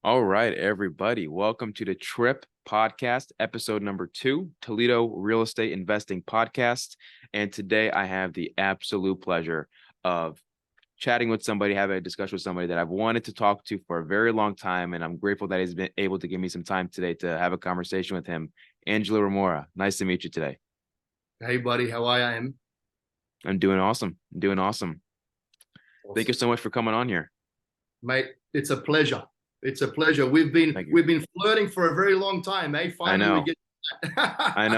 All right, everybody. Welcome to the T.R.I.P Podcast, episode number 2, Toledo Real Estate Investing Podcast. And today I have the absolute pleasure of chatting with somebody, having a discussion with somebody that I've wanted to talk to for a very long time. And I'm grateful that he's been able to give me some time today to have a conversation with him. Engelo Rumora, nice to meet you today. Hey, buddy, how are you? I'm doing awesome. Awesome. Thank you so much for coming on here. Mate, it's a pleasure. It's a pleasure. We've been flirting for a very long time, eh? Finally, we get I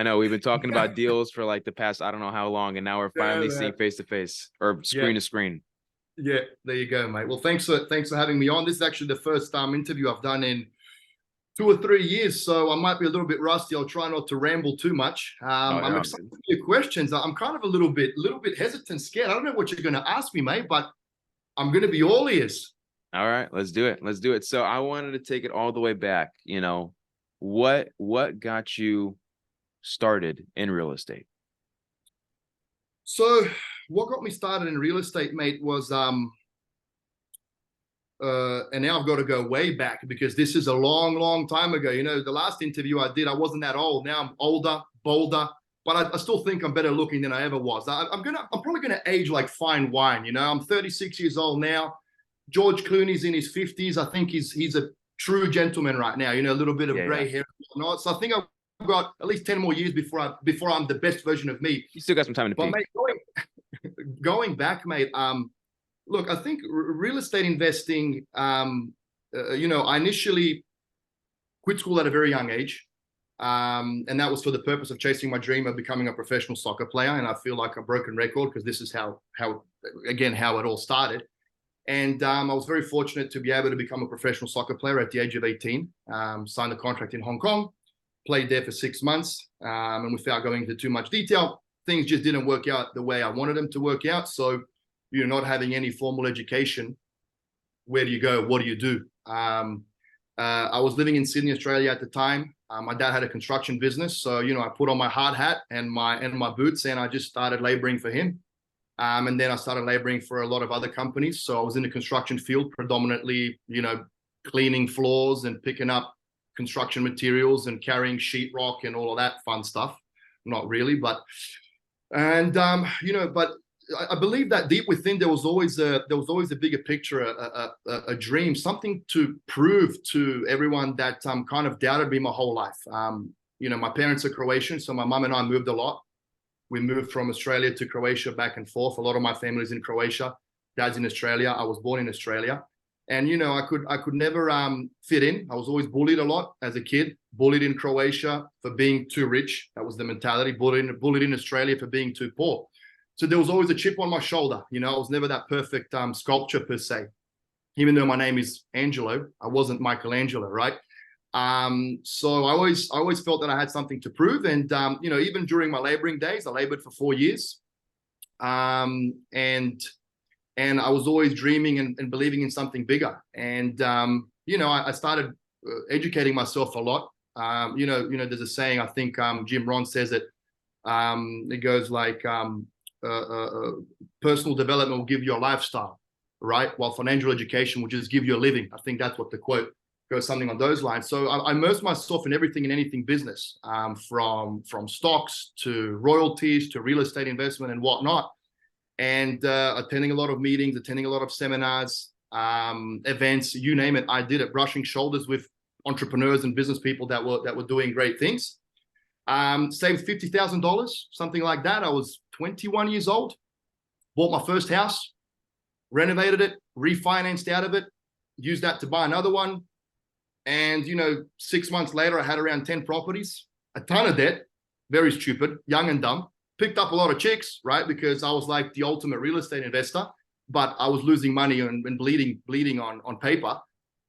know. We've been talking about deals for like the past, I don't know how long, and now we're finally seeing face to face or screen to screen. Yeah, there you go, mate. Well, thanks for having me on. This is actually the first interview I've done in 2 or 3 years, so I might be a little bit rusty. I'll try not to ramble too much. I'm excited for your questions. I'm kind of a little bit hesitant, scared. I don't know what you're going to ask me, mate, but I'm going to be all ears. All right, let's do it. So I wanted to take it all the way back. What got you started in real estate? So what got me started in real estate, mate, was and now I've got to go way back because this is a long time ago. The last interview I did, I wasn't that old. Now I'm older, bolder, but I still think I'm better looking than I ever was. I'm probably gonna age like fine wine. I'm 36 years old now. George Clooney's in his 50s. I think he's a true gentleman right now. A little bit of gray hair and whatnot. So I think I've got at least 10 more years before I'm the best version of me. You still got some time to peak. Mate, going back, mate. Look, I think real estate investing. I initially quit school at a very young age, and that was for the purpose of chasing my dream of becoming a professional soccer player. And I feel like a broken record because this is how it all started. And I was very fortunate to be able to become a professional soccer player at the age of 18. Signed a contract in Hong Kong, played there for 6 months, and without going into too much detail, things just didn't work out the way I wanted them to work out. So, not having any formal education, where do you go? What do you do? I was living in Sydney, Australia at the time. My dad had a construction business, so I put on my hard hat and my boots, and I just started laboring for him. And then I started laboring for a lot of other companies. So I was in the construction field, predominantly, cleaning floors and picking up construction materials and carrying sheetrock and all of that fun stuff. Not really, but I believe that deep within there was always a bigger picture, a dream, something to prove to everyone that kind of doubted me my whole life. My parents are Croatian, so my mum and I moved a lot. We moved from Australia to Croatia back and forth. A lot of my family's in Croatia. Dad's in Australia. I was born in Australia. And, I could never fit in. I was always bullied a lot as a kid, bullied in Croatia for being too rich. That was the mentality. Bullied in Australia for being too poor. So there was always a chip on my shoulder. I was never that perfect sculpture per se. Even though my name is Engelo, I wasn't Michelangelo, right? So I always felt that I had something to prove. And, even during my laboring days, I labored for 4 years. And I was always dreaming and believing in something bigger. And, I started educating myself a lot. There's a saying, I think Jim Rohn says it. It goes like, personal development will give you a lifestyle, right? While financial education will just give you a living. I think that's what the quote goes, something on those lines. So I immersed myself in everything and anything business, from stocks to royalties to real estate investment and whatnot. And attending a lot of meetings, attending a lot of seminars, events, you name it, I did it, brushing shoulders with entrepreneurs and business people that were doing great things. Saved $50,000, something like that. I was 21 years old, bought my first house, renovated it, refinanced out of it, used that to buy another one. And, 6 months later, I had around 10 properties, a ton of debt, very stupid, young and dumb. Picked up a lot of chicks, right? Because I was like the ultimate real estate investor, but I was losing money and bleeding on paper.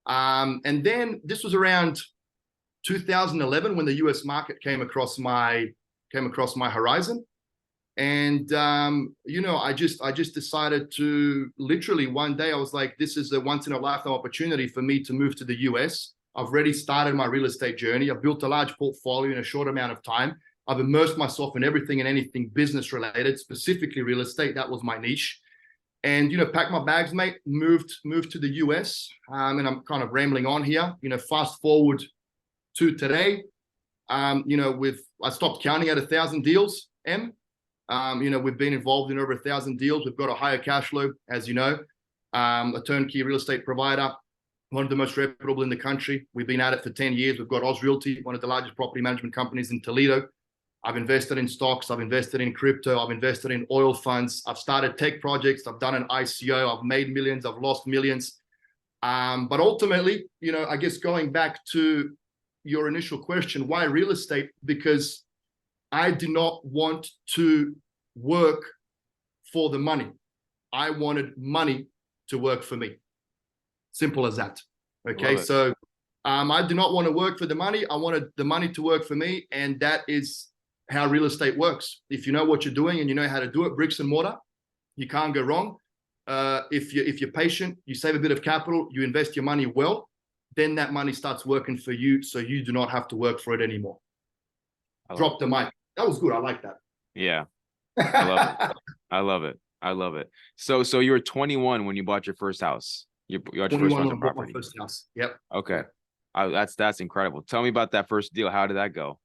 And then this was around 2011 when the US market came across my horizon. And, I just decided to literally one day, I was like, this is a once in a lifetime opportunity for me to move to the US. I've already started my real estate journey. I've built a large portfolio in a short amount of time. I've immersed myself in everything and anything business related, specifically real estate. That was my niche. and, packed my bags, mate, moved to the US. And I'm kind of rambling on here, fast forward to today. I stopped counting at 1,000 deals, we've been involved in over 1,000 deals. We've got a higher cash flow, as you know, a turnkey real estate provider, one of the most reputable in the country. We've been at it for 10 years. We've got Realty, one of the largest property management companies in Toledo. I've invested in stocks. I've invested in crypto. I've invested in oil funds. I've started tech projects. I've done an ICO. I've made millions. I've lost millions. But ultimately, I guess going back to your initial question, why real estate? Because I do not want to work for the money. I wanted money to work for me. Simple as that. Okay, so I do not want to work for the money. I wanted the money to work for me, and that is how real estate works. If you know what you're doing and you know how to do it, bricks and mortar, you can't go wrong. If you're patient, you save a bit of capital, you invest your money well, then that money starts working for you, so you do not have to work for it anymore. Drop the mic. That was good. I like that. Yeah, I love it. I love it. I love it. So you were 21 when you bought your first house. You got your first rental property. My first house. Yep. Okay. That's incredible. Tell me about that first deal. How did that go?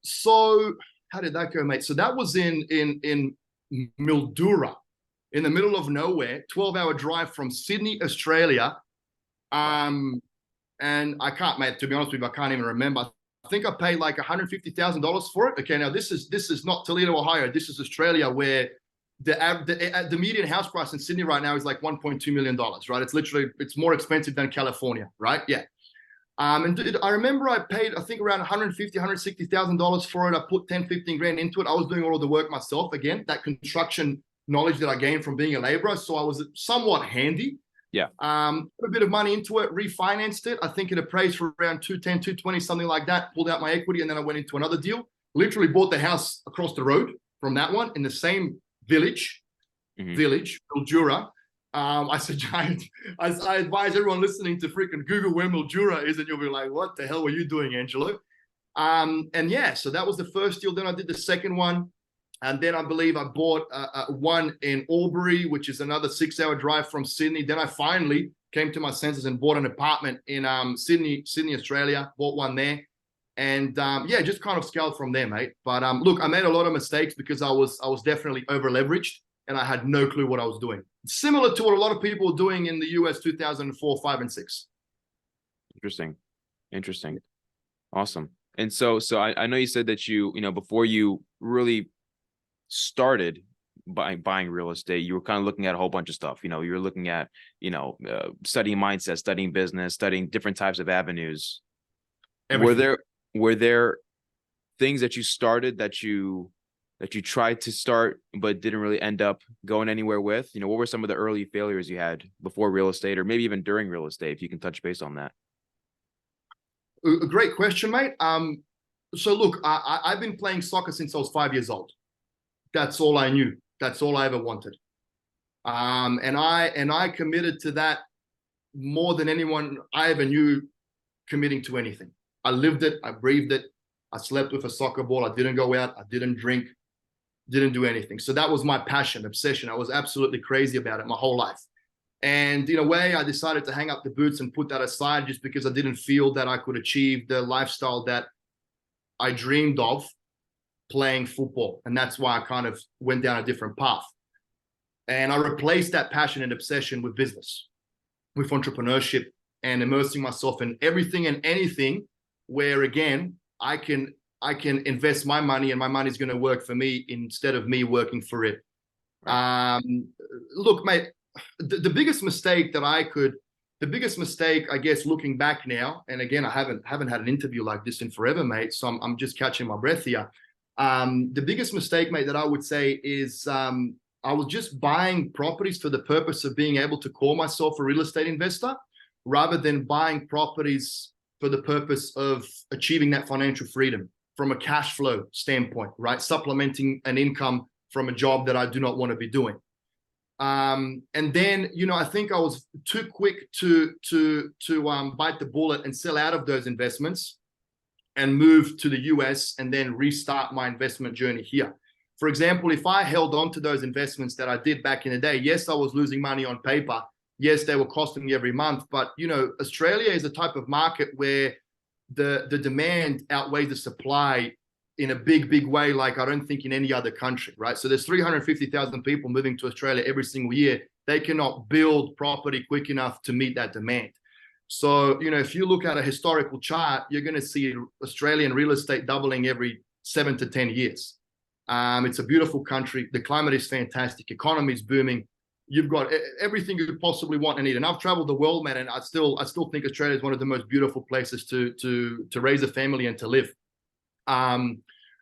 So how did that go, mate? So that was in Mildura, in the middle of nowhere, 12-hour drive from Sydney, Australia. And I can't, mate, to be honest with you, I can't even remember. I think I paid like $150,000 for it. Okay, now this is not Toledo, Ohio. This is Australia, where the median house price in Sydney right now is like $1.2 million, right? It's more expensive than California, right? Yeah. And I remember I paid, I think, around $160,000 for it. I put 10, 15 grand into it. I was doing all of the work myself. Again, that construction knowledge that I gained from being a laborer. So I was somewhat handy. Yeah. Put a bit of money into it, refinanced it. I think it appraised for around 210, 220, something like that. Pulled out my equity, and then I went into another deal. Literally bought the house across the road from that one in the same village, Mildura. I advise everyone listening to freaking Google where Mildura is, and you'll be like, what the hell were you doing, Engelo? And yeah, so that was the first deal. Then I did the second one. And then I believe I bought one in Albury, which is another 6-hour drive from Sydney. Then I finally came to my senses and bought an apartment in Sydney, Australia, bought one there. And yeah, just kind of scaled from there, mate. But look, I made a lot of mistakes because I was definitely over leveraged and I had no clue what I was doing. Similar to what a lot of people are doing in the US 2004, 5, and 6. Interesting. Awesome. And so I know you said that you before you really started buying real estate, you were kind of looking at a whole bunch of stuff. You were looking at, studying mindset, studying business, studying different types of avenues. Everything. Were there things that you started that you tried to start but didn't really end up going anywhere with? What were some of the early failures you had before real estate, or maybe even during real estate, if you can touch base on that? A great question, mate. So look, I've been playing soccer since I was 5 years old. That's all I knew. That's all I ever wanted. And I committed to that more than anyone I ever knew committing to anything. I lived it. I breathed it. I slept with a soccer ball. I didn't go out. I didn't drink. Didn't do anything. So that was my passion, obsession. I was absolutely crazy about it my whole life. And in a way, I decided to hang up the boots and put that aside just because I didn't feel that I could achieve the lifestyle that I dreamed of playing football. And that's why I kind of went down a different path. And I replaced that passion and obsession with business, with entrepreneurship, and immersing myself in everything and anything where, again, I can invest my money and my money's going to work for me instead of me working for it. Look, mate, the biggest mistake, I guess, looking back now, and again, I haven't had an interview like this in forever, mate, so I'm just catching my breath here. The biggest mistake, mate, that I would say is I was just buying properties for the purpose of being able to call myself a real estate investor, rather than buying properties for the purpose of achieving that financial freedom from a cash flow standpoint, right? Supplementing an income from a job that I do not want to be doing. And then, I think I was too quick to bite the bullet and sell out of those investments and move to the US and then restart my investment journey here. For example, if I held on to those investments that I did back in the day, yes, I was losing money on paper. Yes, they were costing me every month. But, Australia is a type of market where the demand outweighs the supply in a big, big way, like I don't think in any other country, right? So there's 350,000 people moving to Australia every single year. They cannot build property quick enough to meet that demand. So, if you look at a historical chart, you're going to see Australian real estate doubling every 7 to 10 years. It's a beautiful country. The climate is fantastic. Economy is booming. You've got everything you could possibly want and need. And I've traveled the world, man, and I still think Australia is one of the most beautiful places to raise a family and to live.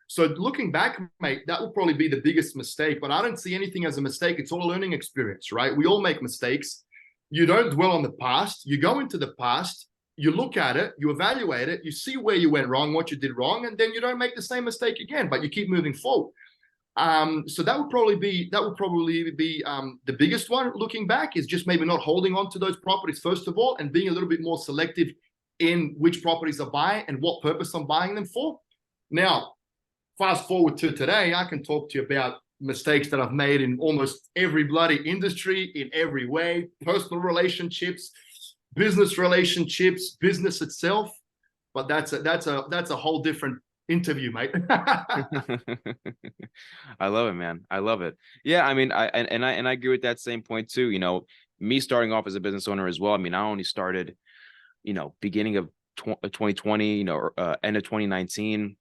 So looking back, mate, that will probably be the biggest mistake, but I don't see anything as a mistake. It's all a learning experience, right? We all make mistakes. You don't dwell on the past. You go into the past, you look at it, you evaluate it, you see where you went wrong, what you did wrong, and then you don't make the same mistake again, but you keep moving forward. So that would probably be the biggest one looking back, is just maybe not holding on to those properties first of all, and being a little bit more selective in which properties I buy and what purpose I'm buying them for. Now, fast forward to today, I can talk to you about mistakes that I've made in almost every bloody industry, in every way, personal relationships, business relationships, business itself. But that's a whole different interview, mate. I love it, man. I love it. Yeah, I mean, I agree with that same point too. Me starting off as a business owner as well. I mean, I only started, beginning of 2020, end of 2019.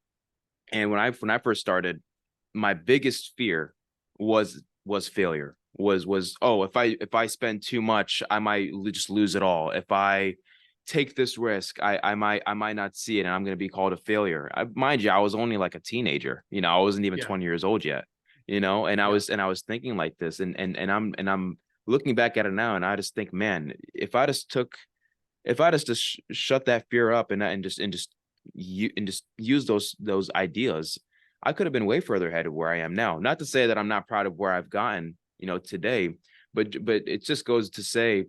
And when I first started, my biggest fear was failure. Was if I spend too much, I might just lose it all. If I take this risk, I might not see it, and I'm going to be called a failure. Mind you, I was only like a teenager. I wasn't even 20 years old yet. And I was thinking like this, and I'm looking back at it now, and I just think, man, if I just shut that fear up and just use those ideas, I could have been way further ahead of where I am now. Not to say that I'm not proud of where I've gotten, today, but it just goes to say,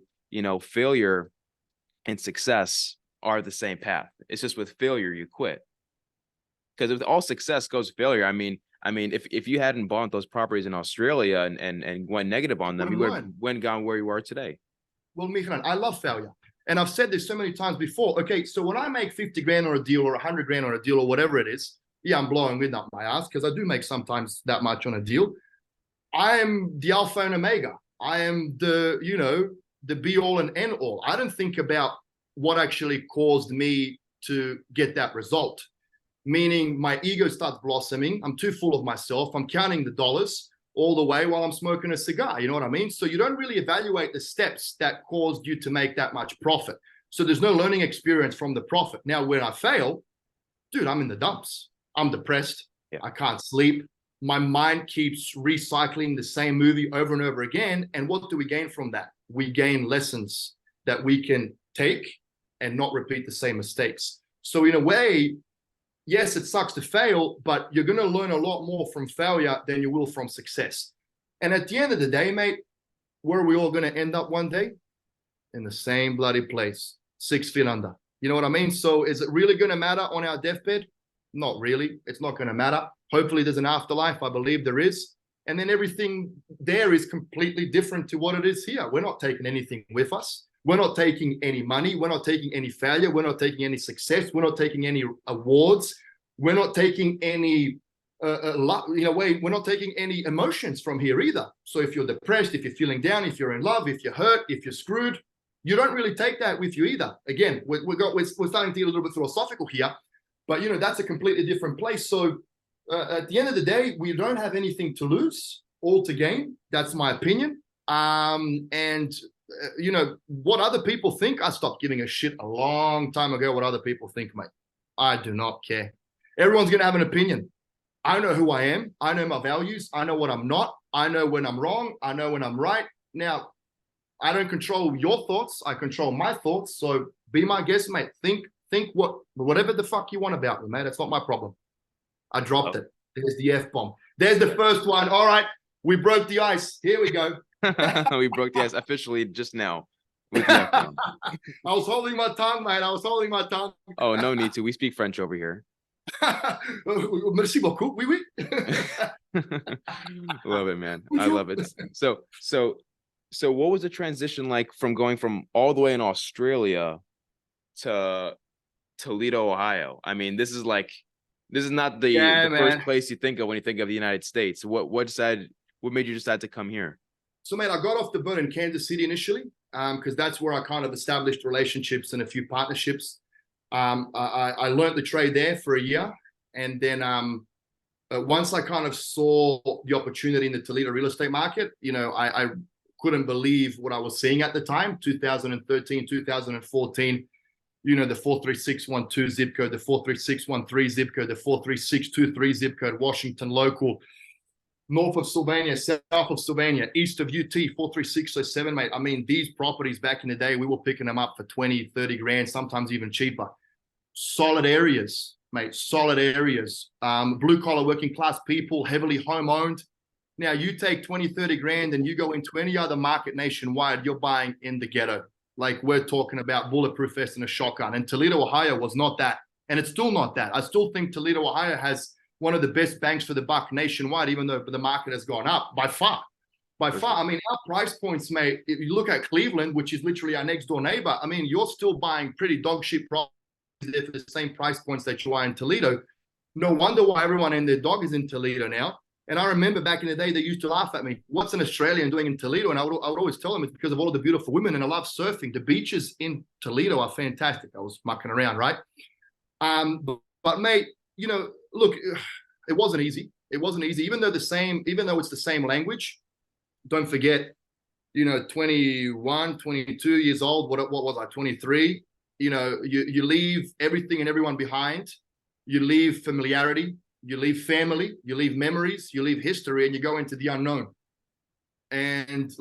failure and success are the same path. It's just with failure, you quit. Because if all success goes to failure, I mean, if you hadn't bought those properties in Australia and went negative on them, you would have gone where you are today. Well, Mihran, I love failure. And I've said this so many times before. Okay, so when I make 50 grand on a deal or 100 grand on a deal or whatever it is, yeah, I'm blowing wind up my ass because I do make sometimes that much on a deal. I am the alpha and omega. I am the be all and end all. I don't think about what actually caused me to get that result. Meaning my ego starts blossoming. I'm too full of myself. I'm counting the dollars all the way while I'm smoking a cigar. You know what I mean? So you don't really evaluate the steps that caused you to make that much profit. So there's no learning experience from the profit. Now, when I fail, dude, I'm in the dumps. I'm depressed. Yeah. I can't sleep. My mind keeps recycling the same movie over and over again. And what do we gain from that? We gain lessons that we can take and not repeat the same mistakes. So in a way, yes, it sucks to fail, but you're going to learn a lot more from failure than you will from success. And at the end of the day, mate, where are we all going to end up one day? In the same bloody place, 6 feet under. You know what I mean? So is it really going to matter on our deathbed? Not really. It's not going to matter. Hopefully there's an afterlife. I believe there is. And then everything there is completely different to what it is here. We're not taking anything with us. We're not taking any money. We're not taking any failure. We're not taking any success. We're not taking any awards. We're not taking any, we're not taking any emotions from here either. So if you're depressed, if you're feeling down, if you're in love, if you're hurt, if you're screwed, you don't really take that with you either. Again, we're starting to get a little bit philosophical here, but that's a completely different place. So at the end of the day, we don't have anything to lose, all to gain. That's my opinion. What other people think, I stopped giving a shit a long time ago what other people think, mate. I do not care. Everyone's going to have an opinion. I know who I am. I know my values. I know what I'm not. I know when I'm wrong. I know when I'm right. Now, I don't control your thoughts. I control my thoughts. So be my guest, mate. Think whatever the fuck you want about me, mate. That's not my problem. I dropped it. There's the F-bomb. There's the first one. All right. We broke the ice. Here we go. We broke the ice officially just now. I was holding my tongue, mate. I was holding my tongue. Oh, no need to. We speak French over here. Merci beaucoup. Oui, oui. Love it, man. I love it. So what was the transition like from going from all the way in Australia to Toledo, Ohio? I mean, this is not the first man. place you think of when you think of the United States. What made you decide to come here? So, mate, I got off the boat in Kansas City initially, because that's where I kind of established relationships and a few partnerships. I learned the trade there for a year, and then once I kind of saw the opportunity in the Toledo real estate market, I couldn't believe what I was seeing at the time, 2013, 2014. The 43612 zip code, the 43613 zip code, the 43623 zip code, Washington local, north of Sylvania, south of Sylvania, east of UT, 43607, mate. I mean, these properties back in the day, we were picking them up for 20, 30 grand, sometimes even cheaper. Solid areas, mate, solid areas. Blue collar working class people, heavily home owned. Now you take 20, 30 grand and you go into any other market nationwide, you're buying in the ghetto. Like we're talking about bulletproof vest and a shotgun. And Toledo, Ohio was not that. And it's still not that. I still think Toledo, Ohio has one of the best bangs for the buck nationwide, even though the market has gone up by far. By far. I mean, our price points, mate, if you look at Cleveland, which is literally our next door neighbor, I mean, you're still buying pretty dog shit properties there for the same price points that you are in Toledo. No wonder why everyone and their dog is in Toledo now. And I remember back in the day, they used to laugh at me. What's an Australian doing in Toledo? And I would always tell them it's because of all of the beautiful women. And I love surfing. The beaches in Toledo are fantastic. I was mucking around, right? But mate, look, it wasn't easy. It wasn't easy. Even though it's the same language, don't forget, 21, 22 years old. What was I? 23. You leave everything and everyone behind. You leave familiarity. You leave family, you leave memories, you leave history, and you go into the unknown. And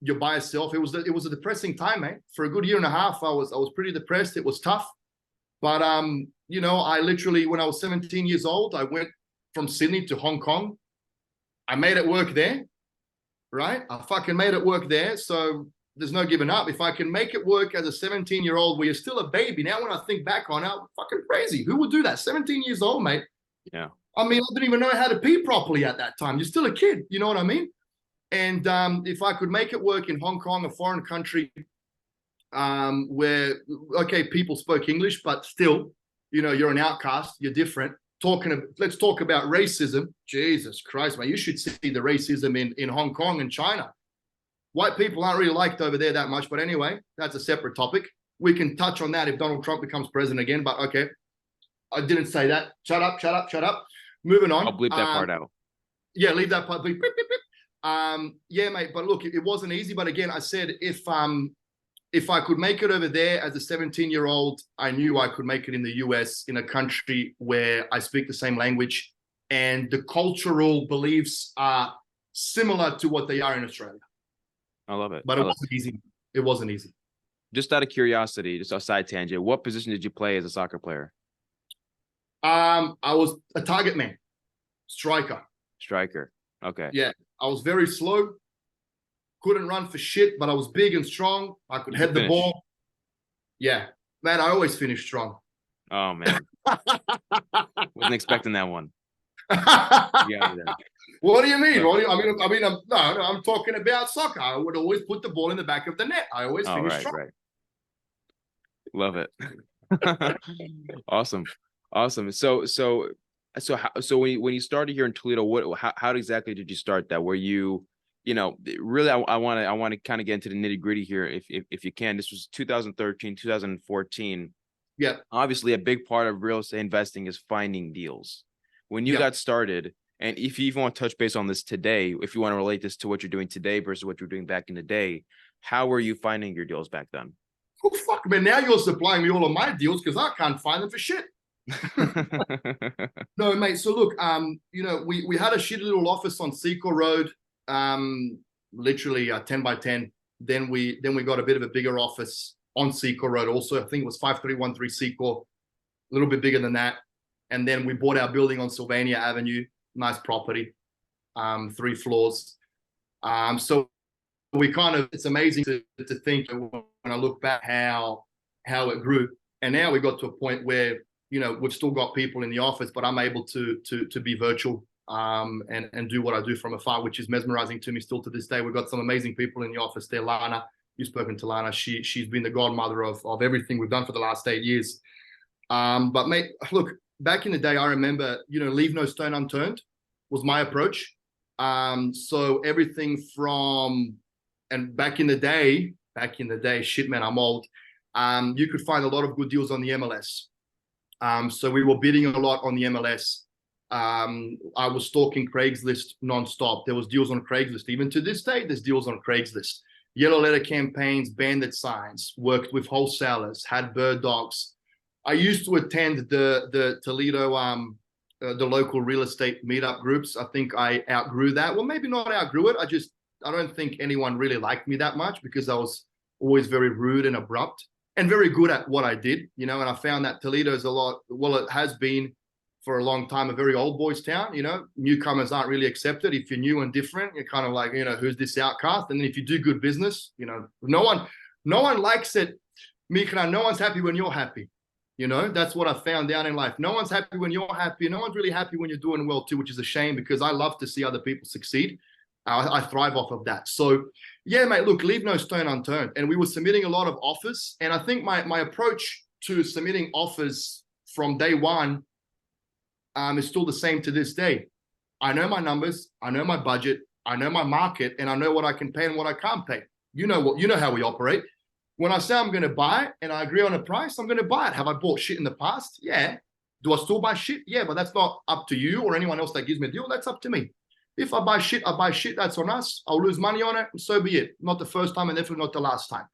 you're by yourself. It was a depressing time, mate. For a good year and a half, I was pretty depressed. It was tough. But I literally, when I was 17 years old, I went from Sydney to Hong Kong. I made it work there, right? I fucking made it work there. So there's no giving up. If I can make it work as a 17-year-old where you're still a baby, now when I think back on it, I'm fucking crazy. Who would do that? 17 years old, mate. Yeah. I mean, I didn't even know how to pee properly at that time. You're still a kid, you know what I mean? And if I could make it work in Hong Kong, a foreign country, where, okay, people spoke English, but still, you're an outcast, you're different. Let's talk about racism. Jesus Christ, man, you should see the racism in Hong Kong and China. White people aren't really liked over there that much, but anyway, that's a separate topic. We can touch on that if Donald Trump becomes president again, but okay. I didn't say that. Shut up. Moving on. I'll bleep that part out. Yeah, leave that part. Bleep, beep, beep, beep. Yeah, mate. But look, it wasn't easy. But again, I said if I could make it over there as a 17-year-old, I knew I could make it in the US, in a country where I speak the same language and the cultural beliefs are similar to what they are in Australia. I love it. But it wasn't easy. It wasn't easy. Just out of curiosity, just a side tangent, what position did you play as a soccer player? I was a target man, striker. Okay. Yeah, I was very slow. Couldn't run for shit, but I was big and strong. I could head the ball. Yeah, man, I always finish strong. Oh man, wasn't expecting that one. Yeah. What do you mean? I'm talking about soccer. I would always put the ball in the back of the net. I always finish strong. Right. Love it. Awesome. So when you started here in Toledo, how exactly did you start that? Were you, really, I want to kind of get into the nitty gritty here, if you can. This was 2013, 2014. Yeah. Obviously, a big part of real estate investing is finding deals. When you got started, and if you even want to touch base on this today, if you want to relate this to what you're doing today versus what you're doing back in the day, how were you finding your deals back then? Oh, fuck, man. Now you're supplying me all of my deals because I can't find them for shit. No, mate. So look, we had a shitty little office on Seco Road, literally 10 by 10. Then we got a bit of a bigger office on Seco Road also. I think it was 5313 Seco, a little bit bigger than that. And then we bought our building on Sylvania Avenue, nice property, 3 floors. So we it's amazing to think when I look back how it grew. And now we got to a point where we've still got people in the office, but I'm able to be virtual and do what I do from afar, which is mesmerizing to me still to this day. We've got some amazing people in the office there. Lana, you've spoken to Lana. She's been the godmother of everything we've done for the last 8 years. But mate, look, back in the day, I remember, leave no stone unturned was my approach. So everything from, and back in the day, shit, man, I'm old. You could find a lot of good deals on the MLS. So we were bidding a lot on the MLS. I was stalking Craigslist nonstop. There was deals on Craigslist. Even to this day, there's deals on Craigslist. Yellow letter campaigns, bandit signs, worked with wholesalers, had bird dogs. I used to attend the Toledo, the local real estate meetup groups. I think I outgrew that. Well, maybe not outgrew it. I don't think anyone really liked me that much because I was always very rude and abrupt and very good at what I did, and I found that Toledo's it has been for a long time, a very old boys town. Newcomers aren't really accepted. If you're new and different, you're kind of like, who's this outcast? And then if you do good business, no one likes it. Mihran, no one's happy when you're happy. That's what I found down in life. No one's happy when you're happy. No one's really happy when you're doing well too, which is a shame because I love to see other people succeed. I thrive off of that. So yeah, mate, look, leave no stone unturned. And we were submitting a lot of offers. And I think my approach to submitting offers from day one is still the same to this day. I know my numbers, I know my budget, I know my market, and I know what I can pay and what I can't pay. You know how we operate. When I say I'm going to buy it and I agree on a price, I'm going to buy it. Have I bought shit in the past? Yeah. Do I still buy shit? Yeah, but that's not up to you or anyone else that gives me a deal. That's up to me. If I buy shit, I buy shit. That's on us. I'll lose money on it. And so be it. Not the first time and definitely not the last time.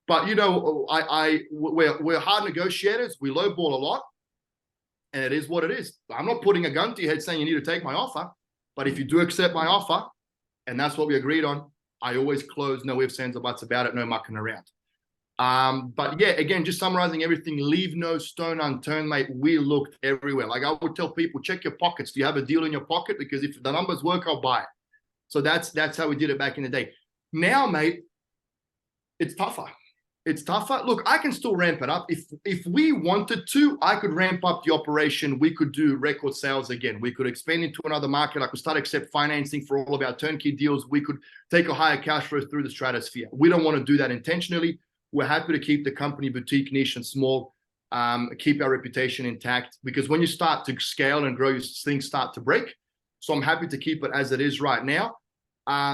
But we're hard negotiators. We lowball a lot. And it is what it is. I'm not putting a gun to your head saying you need to take my offer. But if you do accept my offer, and that's what we agreed on, I always close, no ifs, ands, or buts about it, no mucking around. But yeah, again, just summarizing everything, leave no stone unturned, mate. We looked everywhere. Like I would tell people, check your pockets. Do you have a deal in your pocket? Because if the numbers work, I'll buy it. So that's how we did it back in the day. Now, mate, it's tougher. It's tougher. Look, I can still ramp it up. If we wanted to, I could ramp up the operation. We could do record sales again. We could expand into another market. I could start accept financing for all of our turnkey deals. We could take a higher cash flow through the stratosphere. We don't want to do that intentionally. We're happy to keep the company boutique, niche, and small, keep our reputation intact, because when you start to scale and grow, things start to break. So I'm happy to keep it as it is right now.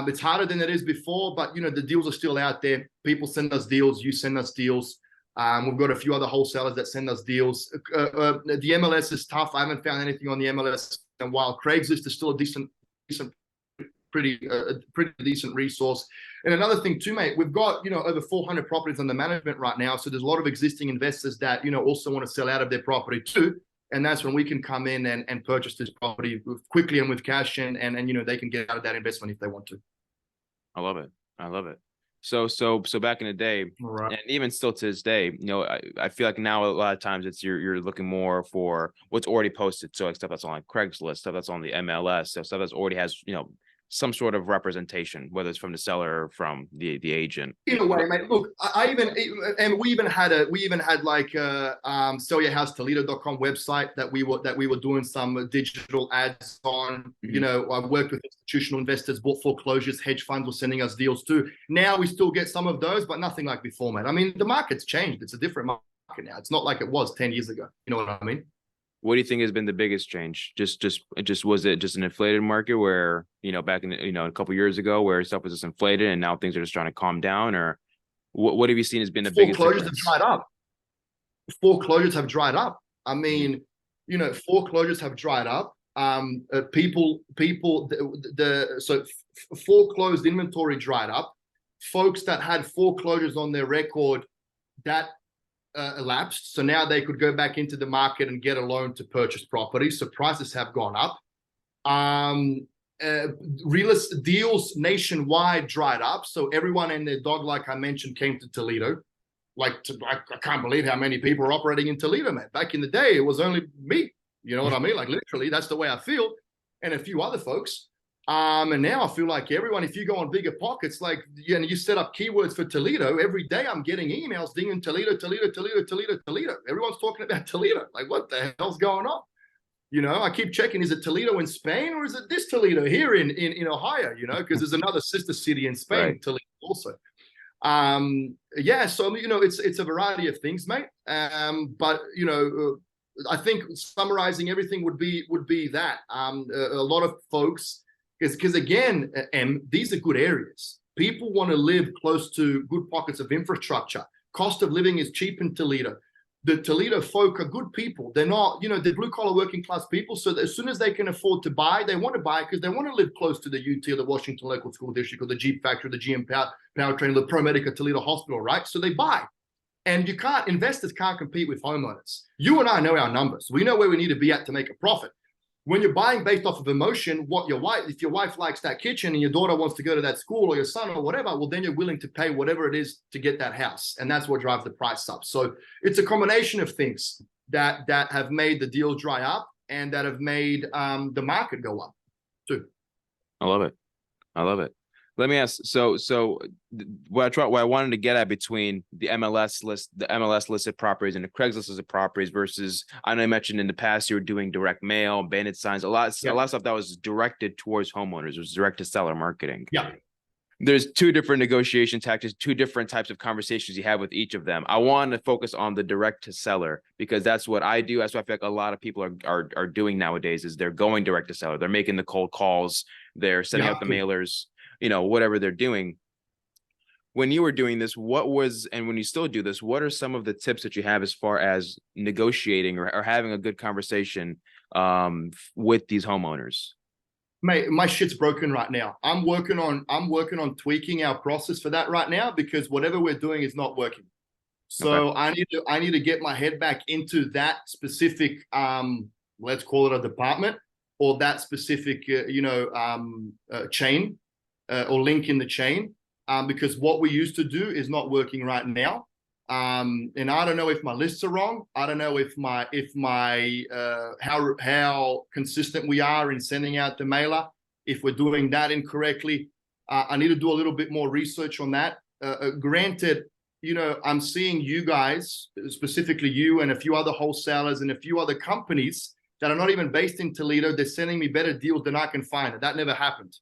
It's harder than it is before, but the deals are still out there. People send us deals. You send us deals. We've got a few other wholesalers that send us deals. The MLS is tough. I haven't found anything on the MLS. And while Craigslist is still a pretty decent resource. And another thing too, mate, we've got, over 400 properties under management right now. So there's a lot of existing investors that, also want to sell out of their property too. And that's when we can come in and purchase this property quickly and with cash and they can get out of that investment if they want to. I love it. So back in the day, right, and even still to this day, I feel like now a lot of times it's you're looking more for what's already posted. So like stuff that's on like Craigslist, stuff that's on the MLS, stuff that's already has, some sort of representation, whether it's from the seller or from the agent. In a way, mate. Look, we even had like sellyourhousetoledo.com website that we were doing some digital ads on. Mm-hmm. I worked with institutional investors, bought foreclosures, hedge funds were sending us deals too. Now we still get some of those, but nothing like before, mate. I mean, the market's changed. It's a different market now. It's not like it was 10 years ago. You know what I mean? What do you think has been the biggest change? Just was it just an inflated market where, back in, a couple of years ago where stuff was just inflated and now things are just trying to calm down, or what have you seen has been the biggest difference? Foreclosures have dried up. I mean, foreclosures have dried up. Foreclosed inventory dried up. Folks that had foreclosures on their record, that elapsed, so now they could go back into the market and get a loan to purchase property. So prices have gone up. Real estate deals nationwide dried up, so everyone and their dog, like I mentioned, came to Toledo. I can't believe how many people are operating in Toledo, man. Back in the day, it was only me. You know what I mean? Like literally, that's the way I feel, and a few other folks. And now I feel like everyone, if you go on Bigger Pockets, like, and you set up keywords for Toledo, every day I'm getting emails dinging Toledo, Toledo, Toledo, Toledo, Toledo. Everyone's talking about Toledo. Like, what the hell's going on? You know, I keep checking, is it Toledo in Spain or is it this Toledo here in Ohio? You know, because there's another sister city in Spain, right. Toledo also. Yeah, so, you know, it's a variety of things, mate. But, you know, I think summarizing everything would be that. A lot of folks, because again, these are good areas. People want to live close to good pockets of infrastructure. Cost of living is cheap in Toledo. The Toledo folk are good people. They're not, you know, they're blue collar working class people. So as soon as they can afford to buy, they want to buy because they want to live close to the UT or the Washington Local School District or the Jeep factory, the GM powertrain, the ProMedica Toledo Hospital, right? So they buy. And investors can't compete with homeowners. You and I know our numbers. We know where we need to be at to make a profit. When you're buying based off of emotion, if your wife likes that kitchen and your daughter wants to go to that school or your son or whatever, well, then you're willing to pay whatever it is to get that house. And that's what drives the price up. So it's a combination of things that have made the deal dry up and that have made the market go up too. I love it. I love it. Let me ask. So what I wanted to get at between the MLS listed properties and the Craigslist listed properties versus, I know you mentioned in the past you were doing direct mail, bandit signs, a lot of stuff that was directed towards homeowners. It was direct to seller marketing. Yeah. There's two different negotiation tactics, two different types of conversations you have with each of them. I want to focus on the direct to seller because that's what I do. That's what I feel like a lot of people are doing nowadays is they're going direct to seller. They're making the cold calls. They're sending out the mailers. You know, whatever they're doing. When you were doing this, and when you still do this, what are some of the tips that you have as far as negotiating or having a good conversation with these homeowners? Mate, my shit's broken right now. I'm working on tweaking our process for that right now because whatever we're doing is not working. So okay. I need to get my head back into that specific let's call it a department or that specific chain. Or link in the chain, because what we used to do is not working right now. And I don't know if my lists are wrong. I don't know if how consistent we are in sending out the mailer. If we're doing that incorrectly, I need to do a little bit more research on that. Granted, you know, I'm seeing you guys, specifically you and a few other wholesalers and a few other companies that are not even based in Toledo. They're sending me better deals than I can find. That never happened.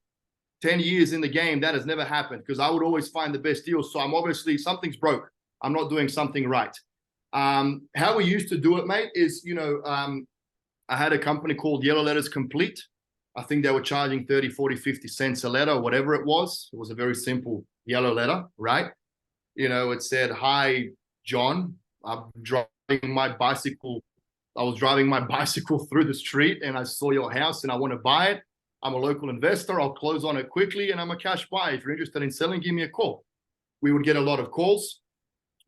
10 years in the game, that has never happened because I would always find the best deals. So I'm obviously, something's broke. I'm not doing something right. How we used to do it, mate, is, you know, I had a company called Yellow Letters Complete. I think they were charging 30, 40, 50 cents a letter, whatever it was. It was a very simple yellow letter, right? You know, it said, "Hi, John, I'm driving my bicycle. I was driving my bicycle through the street and I saw your house and I want to buy it. I'm a local investor. I'll close on it quickly and I'm a cash buyer. If you're interested in selling, give me a call." We would get a lot of calls.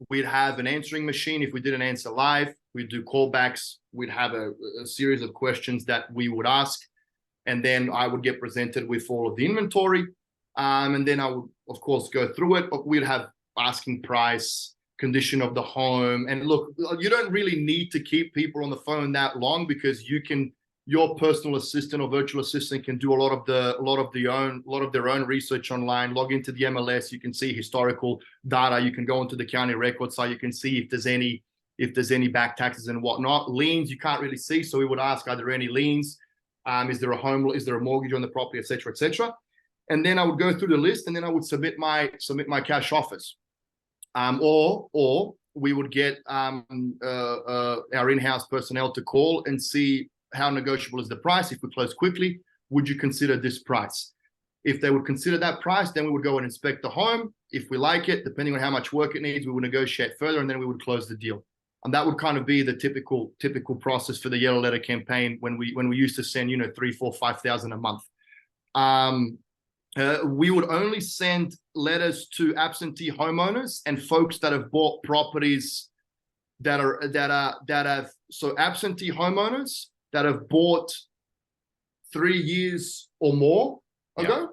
We'd have an answering machine. If we didn't answer live, we'd do callbacks. We'd have a series of questions that we would ask. And then I would get presented with all of the inventory. And then I would, of course, go through it. But we'd have asking price, condition of the home. And look, you don't really need to keep people on the phone that long because your personal assistant or virtual assistant can do a lot of their own research online, log into the MLS. You can see historical data. You can go into the county record site. You can see if there's any back taxes and whatnot. Liens, you can't really see. So we would ask, are there any liens? Is there a mortgage on the property, et cetera, et cetera. And then I would go through the list and then I would submit my cash offers. Or we would get our in-house personnel to call and see how negotiable is the price. If we close quickly, would you consider this price? If they would consider that price, then we would go and inspect the home. If we like it, depending on how much work it needs, we would negotiate further and then we would close the deal. And that would kind of be the typical process for the yellow letter campaign when we used to send, 3, 4, 5,000 a month. We would only send letters to absentee homeowners and folks that have bought properties so absentee homeowners that have bought 3 years or more ago,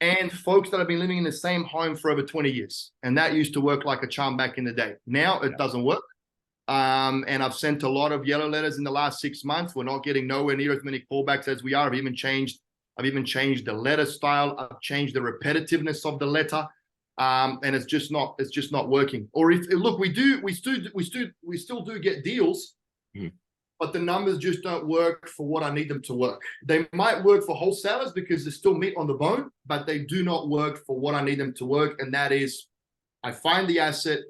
and folks that have been living in the same home for over 20 years. And that used to work like a charm back in the day. Now it doesn't work. And I've sent a lot of yellow letters in the last 6 months. We're not getting nowhere near as many callbacks as we are. I've even changed I've even changed the letter style. I've changed the repetitiveness of the letter. And it's just not working. Or if look, we still do get deals, but the numbers just don't work for what I need them to work. They might work for wholesalers because there's still meat on the bone, but they do not work for what I need them to work. And that is, I find the asset,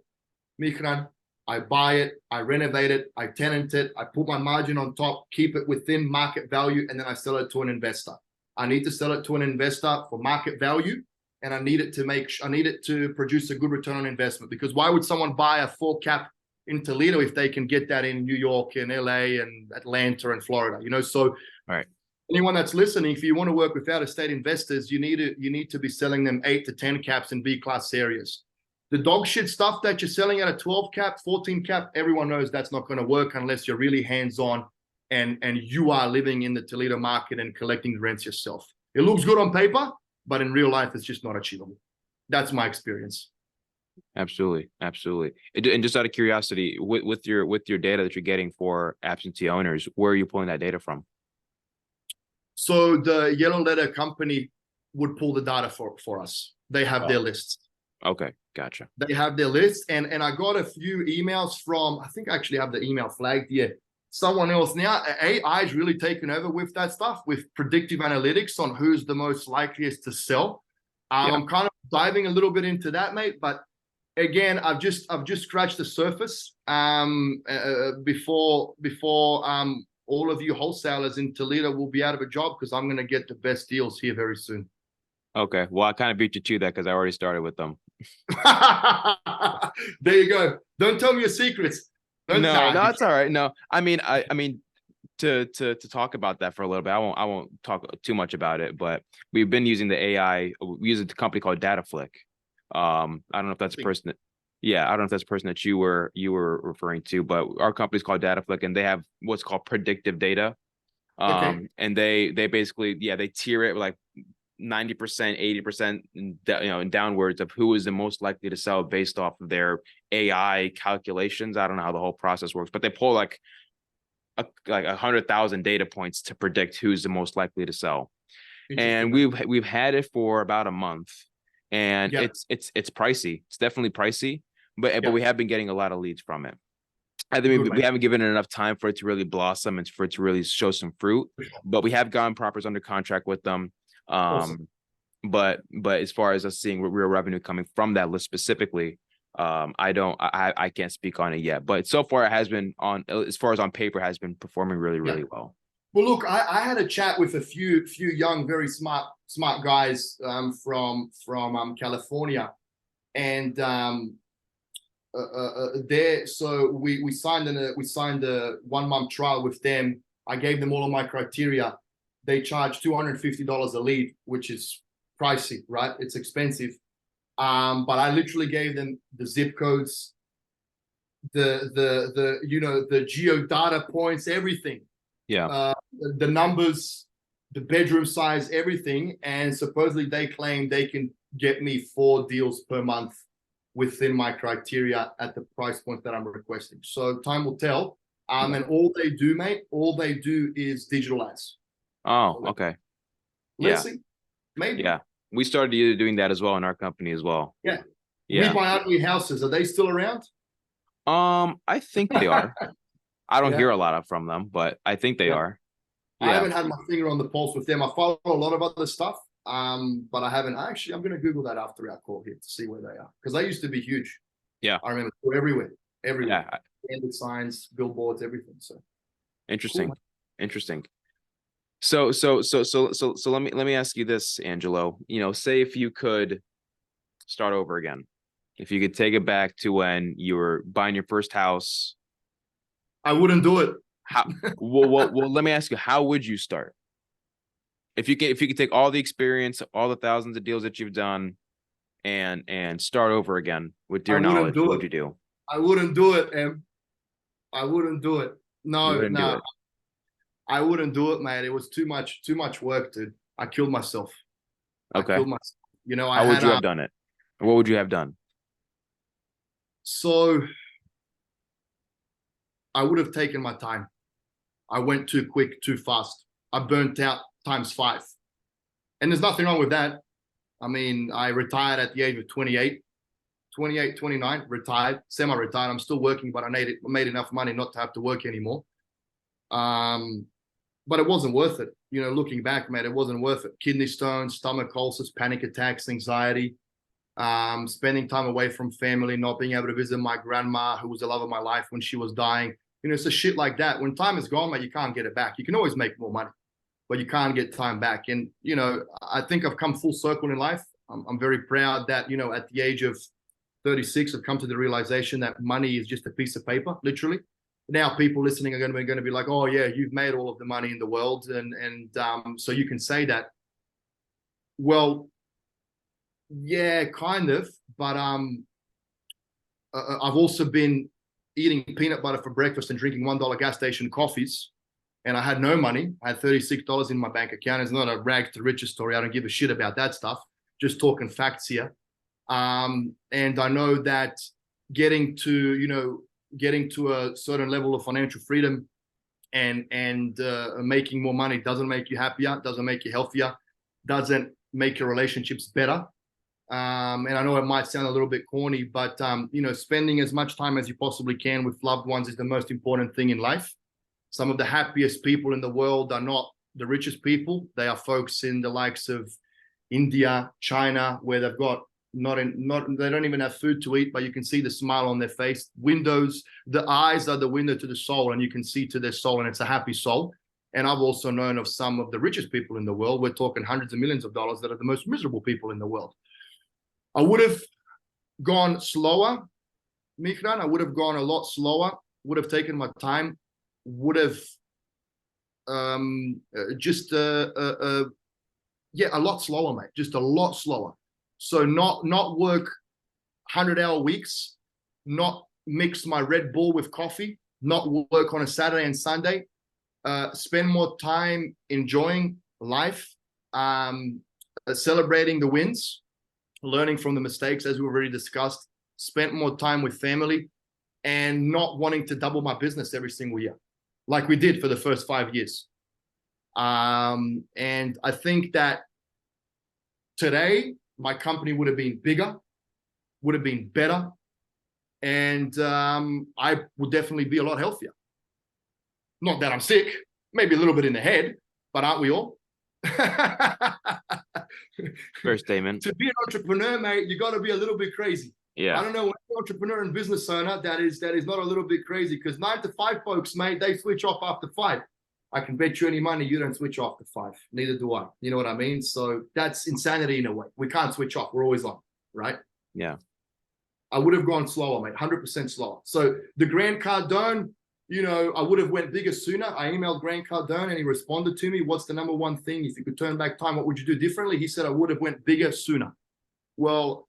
Mihran, I buy it, I renovate it, I tenant it, I put my margin on top, keep it within market value, and then I sell it to an investor. I need to sell it to an investor for market value, and I need it to produce a good return on investment. Because why would someone buy a 4 cap in Toledo if they can get that in New York and LA and Atlanta and Florida? So All right. Anyone that's listening, if you want to work with out-of-state investors, you need to be selling them 8 to 10 caps in B-class areas. The dog shit stuff that you're selling at a 12 cap, 14 cap, everyone knows that's not going to work unless you're really hands-on and you are living in the Toledo market and collecting rents yourself. It looks good on paper, but in real life, it's just not achievable. That's my experience. Absolutely. And just out of curiosity, with your data that you're getting for absentee owners, where are you pulling that data from? So the yellow letter company would pull the data for us. They have their lists. Okay, gotcha. They have their lists, and I got a few emails from, I think I actually have the email flagged here, someone else. Now AI is really taken over with that stuff, with predictive analytics on who's the most likeliest to sell. I'm kind of diving a little bit into that, mate, but again, I've just scratched the surface before all of you wholesalers in Toledo will be out of a job, because I'm going to get the best deals here very soon. Okay, well, I kind of beat you to that because I already started with them. There you go. Don't tell me your secrets. No, it's all right. No, I mean to talk about that for a little bit. I won't talk too much about it, but we've been using the AI. We use a company called DataFlick. I don't know if that's a person that, I don't know if that's a person that you were referring to, but our company's called DataFlick, and they have what's called predictive data. Okay. And they basically, they tier it like 90%, 80%, and downwards of who is the most likely to sell based off of their AI calculations. I don't know how the whole process works, but they pull like 100,000 data points to predict who's the most likely to sell. And we've had it for about a month, and it's pricey. It's definitely pricey, but we have been getting a lot of leads from it. I think we haven't given it enough time for it to really blossom and for it to really show some fruit, but we have gotten properties under contract with them. Awesome. But as far as us seeing real revenue coming from that list specifically, I can't speak on it yet, but so far it has been as far as on paper, has been performing really well. Well, look, I had a chat with a few young, very smart guys from California, and so we signed a 1-month trial with them. I gave them all of my criteria. They charge $250 a lead, which is pricey, right? It's expensive. But I literally gave them the zip codes, the geo data points, everything. The numbers, the bedroom size, everything. And supposedly they claim they can get me 4 deals per month within my criteria at the price point that I'm requesting. So time will tell. And all they do, mate, is digital ads. Oh, okay. Let's see. Maybe. Yeah. We started doing that as well in our company as well. Yeah. We buy ugly houses. Are they still around? I think they are. I don't hear a lot from them, but I think they are. I haven't had my finger on the pulse with them. I follow a lot of other stuff, but I haven't. Actually, I'm going to Google that after our call here to see where they are, because they used to be huge. Yeah. I remember everywhere. Yeah. Standard signs, billboards, everything. So interesting. Cool. Interesting. So let me ask you this, Engelo. Say if you could start over again, if you could take it back to when you were buying your first house, I wouldn't do it. How? Well, let me ask you, how would you start? If you could take all the experience, all the thousands of deals that you've done, and start over again with your knowledge, what would you do? I wouldn't do it, Em. I wouldn't do it. No. I wouldn't do it, mate. It was too much work, dude. I killed myself. Okay. I killed myself. How would you have done it? What would you have done? So I would have taken my time. I went too quick, too fast. I burnt out times 5. And there's nothing wrong with that. I mean, I retired at the age of 28, 29, retired, semi-retired. I'm still working, but I made enough money not to have to work anymore. But it wasn't worth it. You know, looking back, mate, it wasn't worth it. Kidney stones, stomach ulcers, panic attacks, anxiety, spending time away from family, not being able to visit my grandma, who was the love of my life when she was dying. You know, it's a shit like that. When time is gone, mate, you can't get it back. You can always make more money, but you can't get time back. And, you know, I think I've come full circle in life. I'm very proud that, you know, at the age of 36, I've come to the realization that money is just a piece of paper, literally. Now people listening are going to be like, oh yeah, you've made all of the money in the world. And so you can say that. Well, yeah, kind of. But I've also been eating peanut butter for breakfast and drinking $1 gas station coffees. And I had no money. I had $36 in my bank account. It's not a rag to riches story. I don't give a shit about that stuff. Just talking facts here. And I know that getting to a certain level of financial freedom and making more money doesn't make you happier, doesn't make you healthier, doesn't make your relationships better. And I know it might sound a little bit corny, but you know, spending as much time as you possibly can with loved ones is the most important thing in life. Some of the happiest people in the world are not the richest people. They are folks in the likes of India, China, where they've got they don't even have food to eat, but you can see the smile on their face. The eyes are the window to the soul, and you can see to their soul, and it's a happy soul. And I've also known of some of the richest people in the world. We're talking hundreds of millions of dollars that are the most miserable people in the world. I would have gone slower, Mihran. I would have gone a lot slower, would have taken my time, would have a lot slower, mate, just a lot slower. So not work 100-hour weeks, not mix my Red Bull with coffee, not work on a Saturday and Sunday, spend more time enjoying life, celebrating the wins, learning from the mistakes, as we've already discussed, spent more time with family, and not wanting to double my business every single year, like we did for the first 5 years. And I think that today, my company would have been bigger, would have been better, and I would definitely be a lot healthier. Not that I'm sick, maybe a little bit in the head, but aren't we all? Fair statement. To be an entrepreneur, mate, you got to be a little bit crazy. Yeah. I don't know, an entrepreneur and business owner that is not a little bit crazy, because 9 to 5 folks, mate, they switch off after 5. I can bet you any money you don't switch off to 5. Neither do I. You know what I mean? So that's insanity in a way. We can't switch off. We're always on, right? Yeah. I would have gone slower, mate, 100% slower. So the Grant Cardone, you know, I would have went bigger sooner. I emailed Grant Cardone and he responded to me. What's the number one thing? If you could turn back time, what would you do differently? He said, I would have went bigger sooner. Well,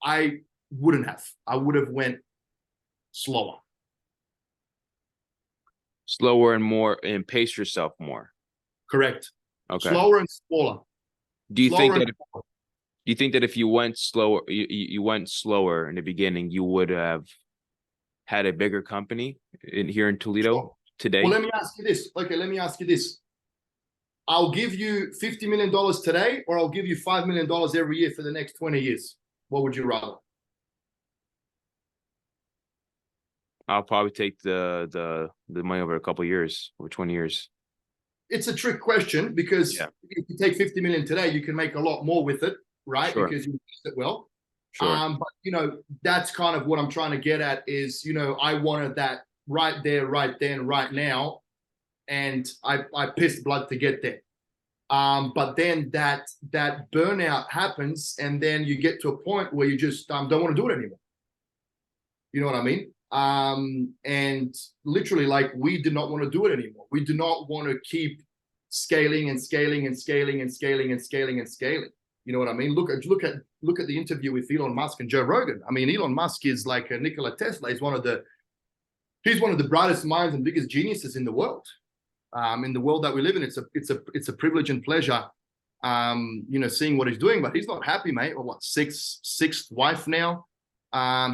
I wouldn't have. I would have went slower. Slower and more, and pace yourself more. Correct. Okay. Slower and smaller. Do you think that if you went slower, you went slower in the beginning, you would have had a bigger company here in Toledo today? Well, let me ask you this. Okay, let me ask you this. I'll give you $50 million today, or I'll give you $5 million every year for the next 20 years. What would you rather? I'll probably take the money over a couple of years, over 20 years. It's a trick question, because if you take 50 million today, you can make a lot more with it, right? Sure. Because you used it well. Sure. But you know, that's kind of what I'm trying to get at is, you know, I wanted that right there, right then, right now, and I pissed blood to get there. But then that burnout happens, and then you get to a point where you just don't want to do it anymore. You know what I mean? And literally, like, we did not want to do it anymore. We do not want to keep scaling and scaling and scaling and scaling and scaling and scaling. You know what I mean? Look at the interview with Elon Musk and Joe Rogan. I mean, Elon Musk is like a Nikola Tesla. He's one of the brightest minds and biggest geniuses in the world. In the world that we live in, it's a privilege and pleasure, you know, seeing what he's doing. But he's not happy, mate. Or what, sixth wife now?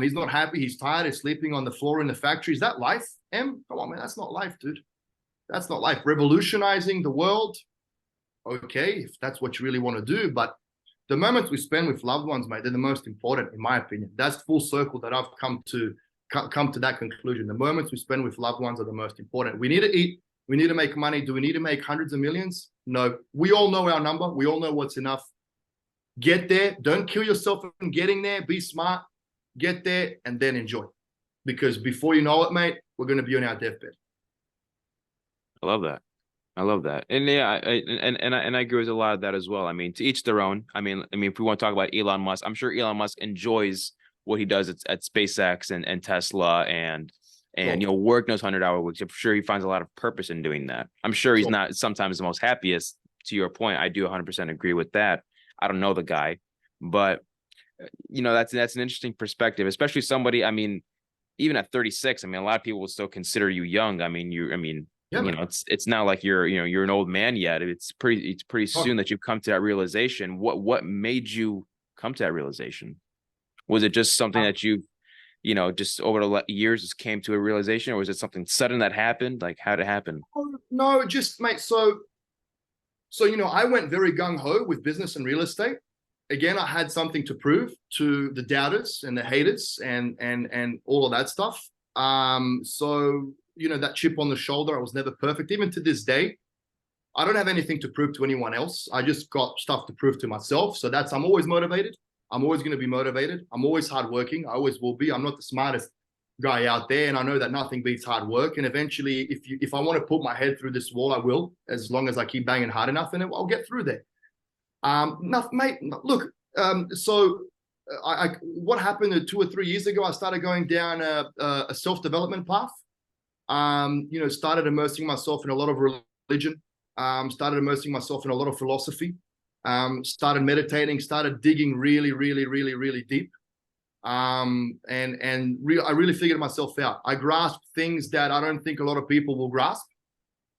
He's not happy. He's tired. He's sleeping on the floor in the factory. Is that life, Em? Come on, man. That's not life, dude. That's not life. Revolutionizing the world, okay, if that's what you really want to do. But the moments we spend with loved ones, mate, they're the most important, in my opinion. That's full circle that I've come to that conclusion. The moments we spend with loved ones are the most important. We need to eat. We need to make money. Do we need to make hundreds of millions? No. We all know our number. We all know what's enough. Get there. Don't kill yourself in getting there. Be smart. Get there and then enjoy. Because before you know it, mate, we're going to be on our deathbed. I love that. I love that. And yeah, I agree with a lot of that as well. I mean, to each their own. I mean, if we want to talk about Elon Musk, I'm sure Elon Musk enjoys what he does at SpaceX and Tesla and work those 100-hour weeks. I'm sure he finds a lot of purpose in doing that. I'm sure he's not sometimes the most happiest. To your point, I do 100% agree with that. I don't know the guy, but that's an interesting perspective, especially somebody. I mean, even at 36, I mean, a lot of people will still consider you young. I mean, it's not like you're an old man yet. It's pretty soon that you've come to that realization. What made you come to that realization? Was it just something that you just over the years just came to a realization, or was it something sudden that happened? Like, how did it happen? No, just mate. So I went very gung ho with business and real estate. Again, I had something to prove to the doubters and the haters and all of that stuff. So that chip on the shoulder, I was never perfect. Even to this day, I don't have anything to prove to anyone else. I just got stuff to prove to myself. So I'm always motivated. I'm always going to be motivated. I'm always hardworking. I always will be. I'm not the smartest guy out there, and I know that nothing beats hard work. And eventually, if I want to put my head through this wall, I will, as long as I keep banging hard enough, and I'll get through there. Mate, look. What happened 2 or 3 years ago? I started going down a self-development path. Started immersing myself in a lot of religion. Started immersing myself in a lot of philosophy. Started meditating. Started digging really, really, really, really deep. I really figured myself out. I grasped things that I don't think a lot of people will grasp.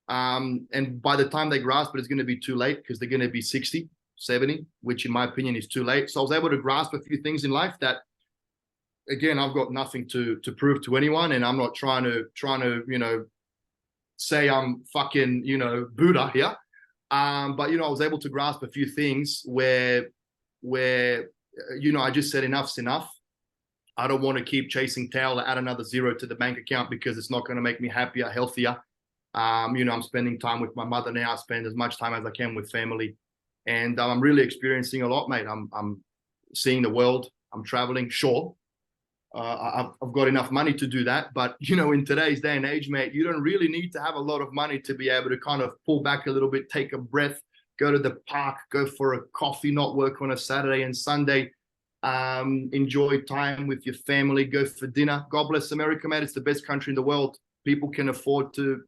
And by the time they grasp it, it's going to be too late because they're going to be 60, 70, which in my opinion is too late. So I was able to grasp a few things in life that, again, I've got nothing to prove to anyone, and I'm not trying to say I'm fucking Buddha here. But I was able to grasp a few things where I just said enough's enough. I don't want to keep chasing tail to add another zero to the bank account because it's not going to make me happier, healthier. I'm spending time with my mother now. I spend as much time as I can with family, and I'm really experiencing a lot, mate. I'm seeing the world. I'm traveling. Sure, I've got enough money to do that, but in today's day and age, mate, you don't really need to have a lot of money to be able to kind of pull back a little bit, take a breath, go to the park, go for a coffee, not work on a Saturday and Sunday. Enjoy time with your family, go for dinner. God bless America, mate. It's the best country in the world. People can afford to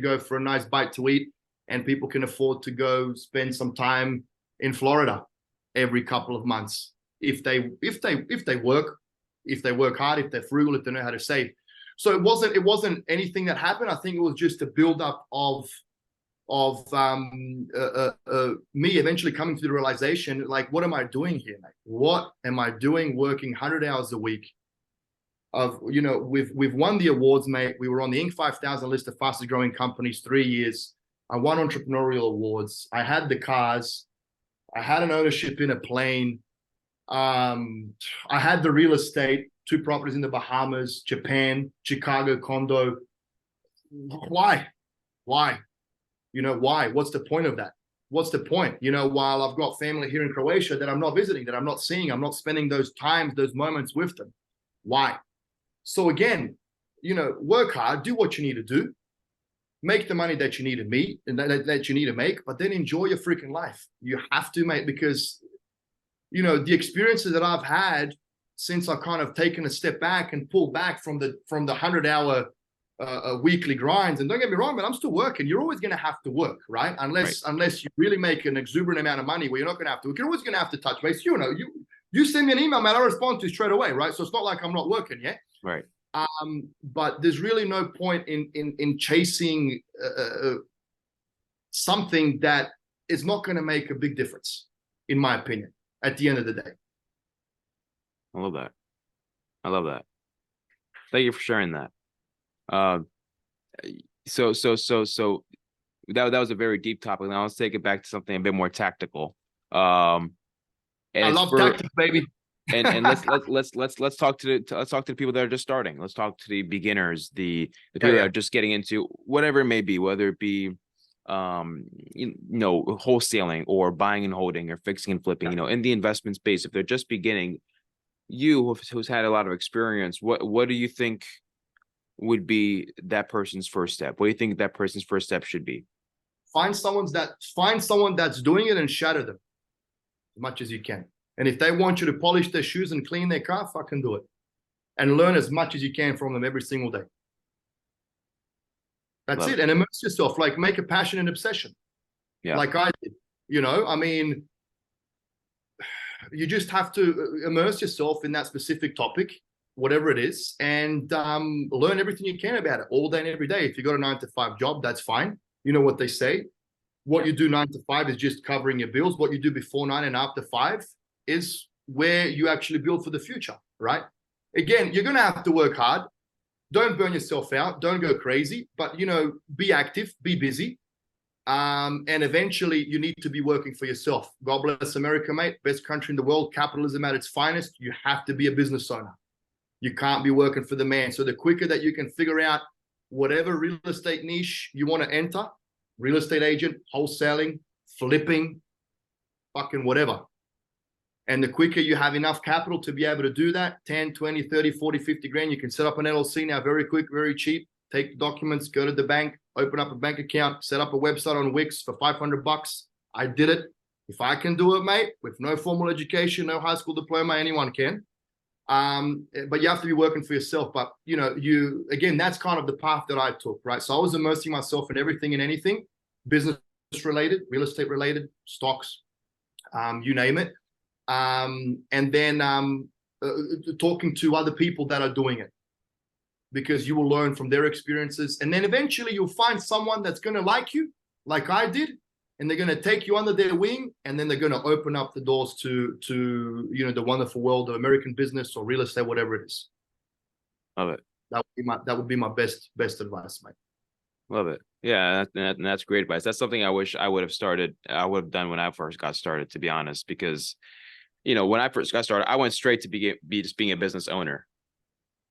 go for a nice bite to eat, and people can afford to go spend some time in Florida every couple of months if they work hard, if they're frugal, if they know how to save. So it wasn't anything that happened. I think it was just a build-up of me eventually coming to the realization, like, what am I doing here, mate? What am I doing working 100 hours a week? We've won the awards, mate. We were on the Inc. 5000 list of fastest growing companies 3 years. I won entrepreneurial awards. I had the cars. I had an ownership in a plane. I had the real estate, 2 properties in the Bahamas, Japan, Chicago condo. Why? Why? What's the point of that? What's the point? While I've got family here in Croatia that I'm not visiting, that I'm not seeing, I'm not spending those moments with them. Why? So again, work hard, do what you need to do, make the money that you need to meet and that you need to make, but then enjoy your freaking life. You have to, mate, because the experiences that I've had since I've kind of taken a step back and pulled back from the 100-hour weekly grinds. And don't get me wrong, but I'm still working. You're always going to have to work, right? Unless you really make an exuberant amount of money where you're not going to have to work. You're always going to have to touch base. You send me an email, man, I respond to you straight away, right? So it's not like I'm not working yet. Right. But there's really no point in chasing something that is not going to make a big difference, in my opinion, at the end of the day. I love that. Thank you for sharing that. So that was a very deep topic. Now let's take it back to something a bit more tactical. And I it's love for tactics, baby. and let's talk to let's talk to the people that are just starting. Let's talk to the beginners, the people that are just getting into whatever it may be, whether it be wholesaling or buying and holding or fixing and flipping, in the investment space. If they're just beginning, who's had a lot of experience, what do you think would be that person's first step? What do you think that person's first step should be? Find someone that's doing it and shadow them as much as you can. And if they want you to polish their shoes and clean their car, fucking do it. And learn as much as you can from them every single day. That's it. And immerse yourself. Like, make a passion and obsession. Yeah. Like I did. I mean, you just have to immerse yourself in that specific topic, whatever it is, and learn everything you can about it all day and every day. If you got a 9-to-5 job, that's fine. You know what they say. What you do 9 to 5 is just covering your bills. What you do before 9 and after 5 is where you actually build for the future, right? Again, you're going to have to work hard. Don't burn yourself out. Don't go crazy, but, be active, be busy. And eventually you need to be working for yourself. God bless America, mate. Best country in the world, capitalism at its finest. You have to be a business owner. You can't be working for the man. So the quicker that you can figure out whatever real estate niche you want to enter, real estate agent, wholesaling, flipping, fucking whatever. And the quicker you have enough capital to be able to do that, 10, 20, 30, 40, 50 grand, you can set up an LLC now very quick, very cheap. Take the documents, go to the bank, open up a bank account, set up a website on Wix for $500. I did it. If I can do it, mate, with no formal education, no high school diploma, anyone can. But you have to be working for yourself. But, again, that's kind of the path that I took, right? So I was immersing myself in everything and anything, business related, real estate related, stocks, you name it. And then talking to other people that are doing it, because you will learn from their experiences. And then eventually you'll find someone that's going to like you, like I did, and they're going to take you under their wing, and then they're going to open up the doors to the wonderful world of American business or real estate, whatever it is. Love it. That would be my best advice, mate. Love it. Yeah, that's great advice. That's something I wish I would have done when I first got started, to be honest, because when I first got started, I went straight to just being a business owner.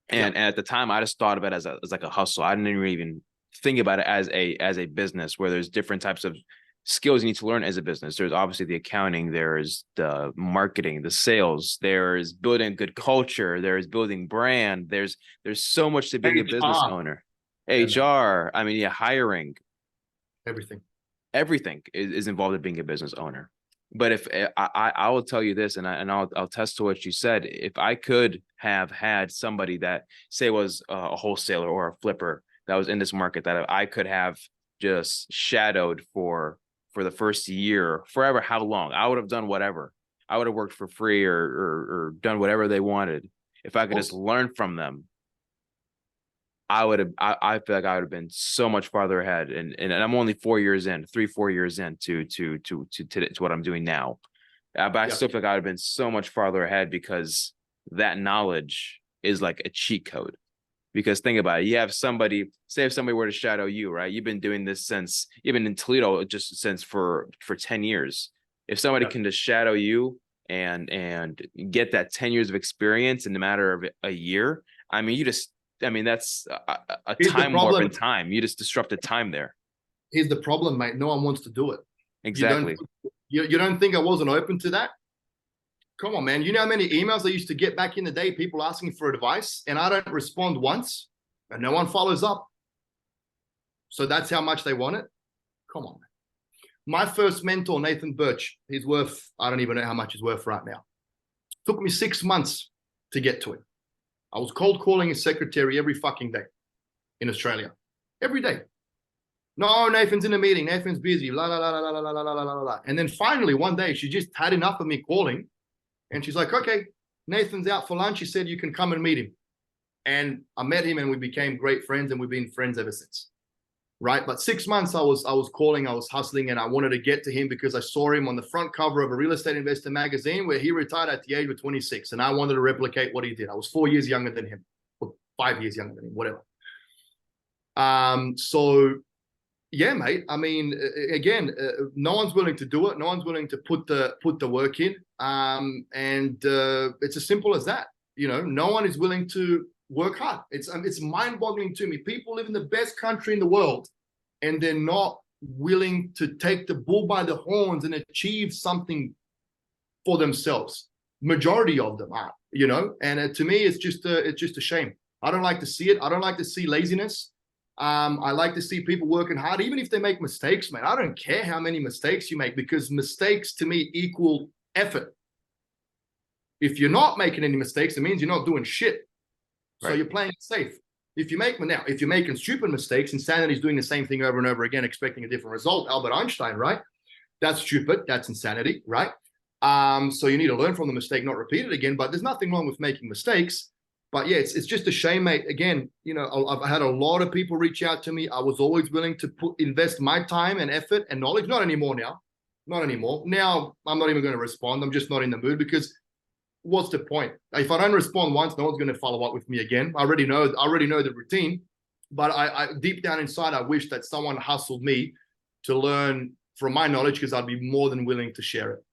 And at the time, I just thought of it as like a hustle. I didn't even think about it as a business, where there's different types of skills you need to learn as a business. There's obviously the accounting, there's the marketing, the sales, there's building good culture, there's building brand. There's so much to being a business owner. HR, I mean, hiring. Everything is involved in being a business owner. But if I will tell you this, and I'll attest to what you said, if I could have had somebody that, say, was a wholesaler or a flipper that was in this market, that I could have just shadowed for the first year, forever, how long, I would have done whatever. I would have worked for free or done whatever they wanted. If I could just learn from them, I feel like I would have been so much farther ahead. And I'm only 4 years in, 4 years in to what I'm doing now. But I still feel like I would have been so much farther ahead, because that knowledge is like a cheat code. Because think about it, you have somebody, say if somebody were to shadow you, right? You've been doing this you've been in Toledo since for 10 years. If somebody can just shadow you and get that 10 years of experience in the matter of a year, that's a time warp in time. You just disrupted time there. Here's the problem, mate. No one wants to do it. Exactly. You don't think I wasn't open to that? Come on, man. You know how many emails I used to get back in the day, people asking for advice, and I don't respond once, and no one follows up. So that's how much they want it? Come on, man. My first mentor, Nathan Birch, he's worth, I don't even know how much he's worth right now. Took me 6 months to get to him. I was cold calling his secretary every fucking day in Australia. Every day. No, Nathan's in a meeting. Nathan's busy. La, la, la, la, la, la, la, la, la, la. And then finally, one day, she just had enough of me calling. And she's like, okay, Nathan's out for lunch. He said you can come and meet him. And I met him, and we became great friends, and we've been friends ever since. Right? But 6 months I was calling, I was hustling, and I wanted to get to him because I saw him on the front cover of a real estate investor magazine, where he retired at the age of 26. And I wanted to replicate what he did. I was 4 years younger than him, or 5 years younger than him, whatever. So Yeah, mate. I mean, again, no one's willing to do it. No one's willing to put the work in. And it's as simple as that. You know, no one is willing to work hard. It's mind-boggling to me. People live in the best country in the world, and they're not willing to take the bull by the horns and achieve something for themselves. Majority of them are, you know, and to me, it's just a shame. I don't like to see it. I don't like to see laziness. I like to see people working hard, even if they make mistakes, man. I don't care how many mistakes you make, because mistakes to me equal effort. If you're not making any mistakes, it means you're not doing shit. So Right. you're playing it safe. If you're making stupid mistakes, insanity is doing the same thing over and over again, expecting a different result. Albert Einstein, right? That's stupid. That's insanity, right? So you need to learn from the mistake, not repeat it again. But there's nothing wrong with making mistakes. But yeah, it's just a shame, mate. Again, you know, I've had a lot of people reach out to me. I was always willing to invest my time and effort and knowledge. Not anymore now. Not anymore. Now I'm not even going to respond. I'm just not in the mood, because what's the point? If I don't respond once, no one's going to follow up with me again. I already know the routine. But I deep down inside, I wish that someone hustled me to learn from my knowledge, because I'd be more than willing to share it.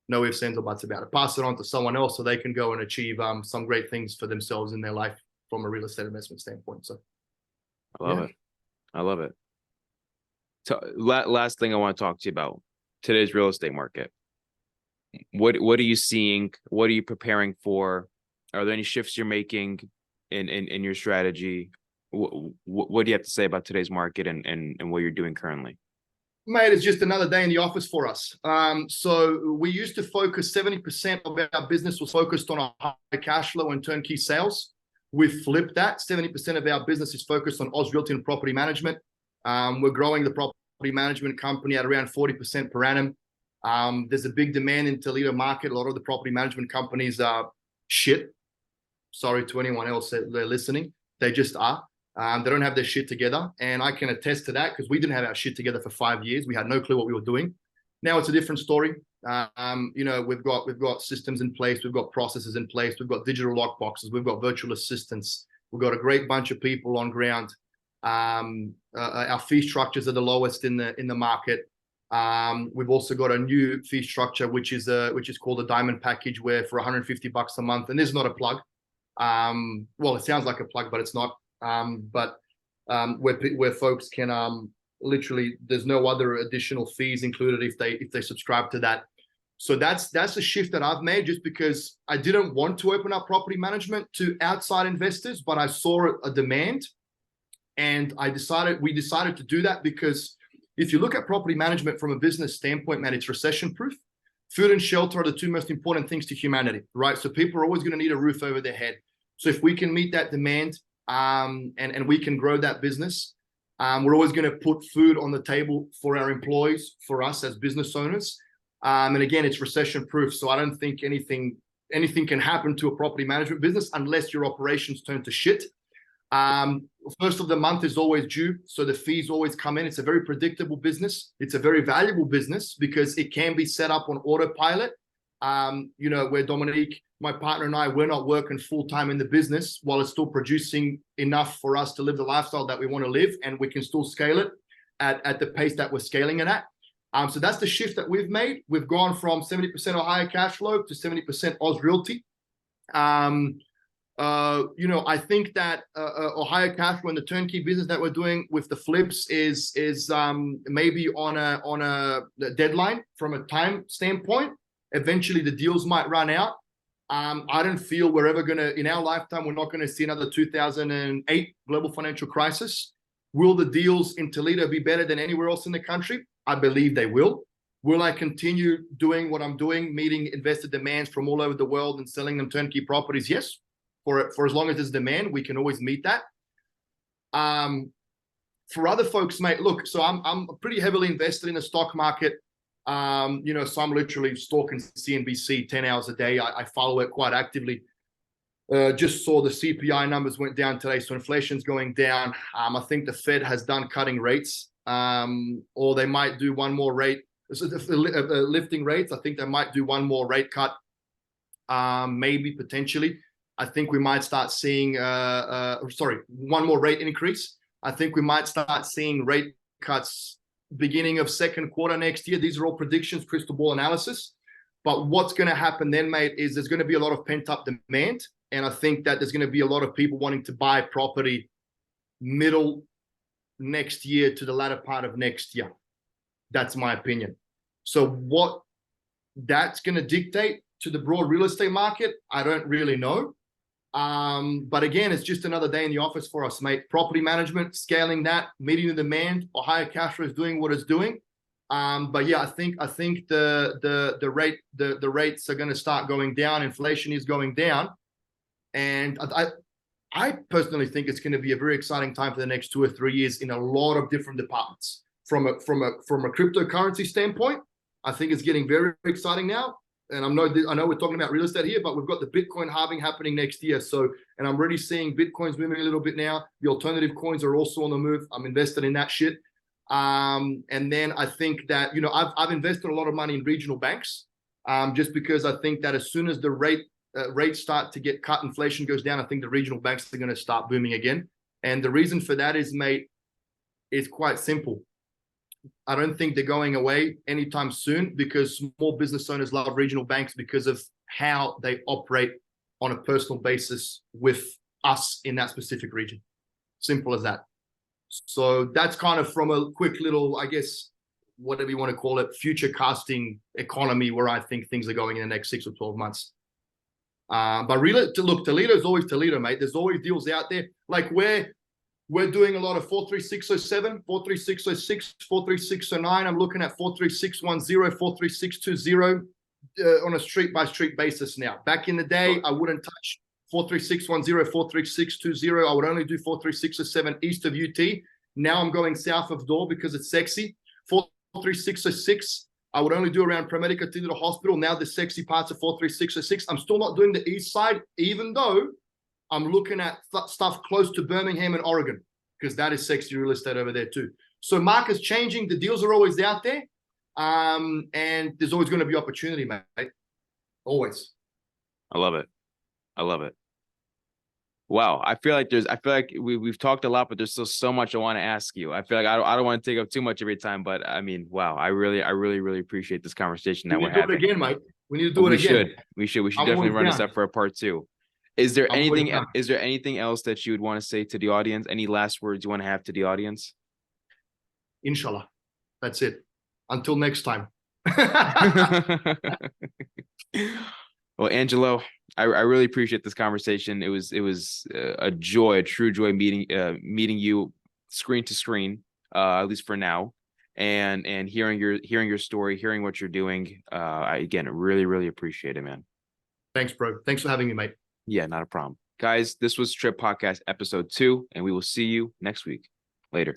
No ifs, ands, or buts about it. Pass it on to someone else so they can go and achieve some great things for themselves in their life from a real estate investment standpoint. So I love it. I love it. So last thing I want to talk to you about, today's real estate market. What are you seeing? What are you preparing for? Are there any shifts you're making in your strategy? What do you have to say about today's market and what you're doing currently? Mate, it's just another day in the office for us. So we used to focus 70% of our business was focused on a high cash flow and turnkey sales. We've flipped that. 70% of our business is focused on Oz Realty and property management. We're growing the property management company at around 40% per annum. There's a big demand in Toledo market. A lot of the property management companies are shit. Sorry to anyone else that they're listening. They just are. They don't have their shit together. And I can attest to that, because we didn't have our shit together for 5 years. We had no clue what we were doing. Now it's a different story. You know, we've got systems in place. We've got processes in place. We've got digital lock boxes. We've got virtual assistants. We've got a great bunch of people on ground. Our fee structures are the lowest in the market. We've also got a new fee structure, which is called a diamond package, where for $150 a month, and this is not a plug. Well, it sounds like a plug, but it's not. Where folks can literally, there's no other additional fees included if they subscribe to that. So that's a shift that I've made, just because I didn't want to open up property management to outside investors, but I saw a demand, and we decided to do that, because if you look at property management from a business standpoint, man, it's recession proof. Food and shelter are the two most important things to humanity, right? So people are always going to need a roof over their head. So if we can meet that demand, and we can grow that business, we're always going to put food on the table for our employees, for us as business owners. And again, it's recession proof. So I don't think anything can happen to a property management business unless your operations turn to shit. First of the month is always due, so the fees always come in. It's a very predictable business. It's a very valuable business, because it can be set up on autopilot. You know, where Dominique, my partner, and I, we're not working full time in the business while it's still producing enough for us to live the lifestyle that we want to live, and we can still scale it at the pace that we're scaling it at. So that's the shift that we've made. We've gone from 70% or higher cash flow to 70% Oz Realty. You know, I think that a higher cash flow in the turnkey business that we're doing with the flips is maybe on a deadline from a time standpoint. Eventually, the deals might run out. I don't feel we're ever going to, in our lifetime, we're not going to see another 2008 global financial crisis. Will the deals in Toledo be better than anywhere else in the country? I believe they will. Will I continue doing what I'm doing, meeting investor demands from all over the world and selling them turnkey properties? Yes. For as long as there's demand, we can always meet that. For other folks, mate, look, so I'm pretty heavily invested in the stock market. You know, so I'm literally stalking CNBC 10 hours a day. I follow it quite actively. Just saw the CPI numbers went down today, so inflation's going down. I think the Fed has done cutting rates, or they might do one more rate. So lifting rates, I think they might do one more rate cut, maybe potentially. I think we might start seeing, one more rate increase. I think we might start seeing rate cuts beginning of second quarter next year. These are all predictions, crystal ball analysis. But what's going to happen then, mate, is there's going to be a lot of pent-up demand. And I think that there's going to be a lot of people wanting to buy property middle next year to the latter part of next year. That's my opinion. So what that's going to dictate to the broad real estate market, I don't really know. But again, it's just another day in the office for us, mate. Property management, scaling that, meeting the demand, or higher cash flow is doing what it's doing. But yeah, I think the rates are going to start going down. Inflation is going down, and I personally think it's going to be a very exciting time for the next 2 or 3 years in a lot of different departments. From a cryptocurrency standpoint, I think it's getting very exciting now. And I know we're talking about real estate here, but we've got the Bitcoin halving happening next year. So, and I'm already seeing Bitcoin's moving a little bit now. The alternative coins are also on the move. I'm invested in that shit. And then I think that, I've invested a lot of money in regional banks, just because I think that as soon as the rates start to get cut, inflation goes down, I think the regional banks are going to start booming again. And the reason for that is, mate, it's quite simple. I don't think they're going away anytime soon, because small business owners love regional banks because of how they operate on a personal basis with us in that specific region. Simple as that. So that's kind of from a quick little, I guess, whatever you want to call it, future casting economy, where I think things are going in the next 6 or 12 months. But really, look, Toledo is always Toledo, mate. There's always deals out there. Like we're doing a lot of 43607, 43606, 43609. I'm looking at 43610, 43620 on a street by street basis now. Back in the day, I wouldn't touch 43610, 43620. I would only do 43607 east of UT. Now I'm going south of Door because it's sexy. 43606, I would only do around Promedica to the hospital. Now the sexy parts of 43606. I'm still not doing the east side, even though I'm looking at stuff close to Birmingham and Oregon, because that is sexy real estate over there too. So market's changing. The deals are always out there. And there's always going to be opportunity, mate. Always. I love it. I love it. Wow. I feel like we've talked a lot, but there's still so much I want to ask you. I feel like I don't want to take up too much of your time, but I mean, wow. I really appreciate this conversation that we're having. We need to do it again, Mike. We need to do it again. We should definitely run this up for a part 2. Is there anything else that you would want to say to the audience? Any last words you want to have to the audience? Inshallah. That's it. Until next time. Well, Engelo, I really appreciate this conversation. It was a joy, a true joy meeting you screen to screen, at least for now, and hearing your story, hearing what you're doing. I again really appreciate it, man. Thanks, bro. Thanks for having me, mate. Yeah, not a problem. Guys, this was T.R.I.P Podcast episode 2, and we will see you next week. Later.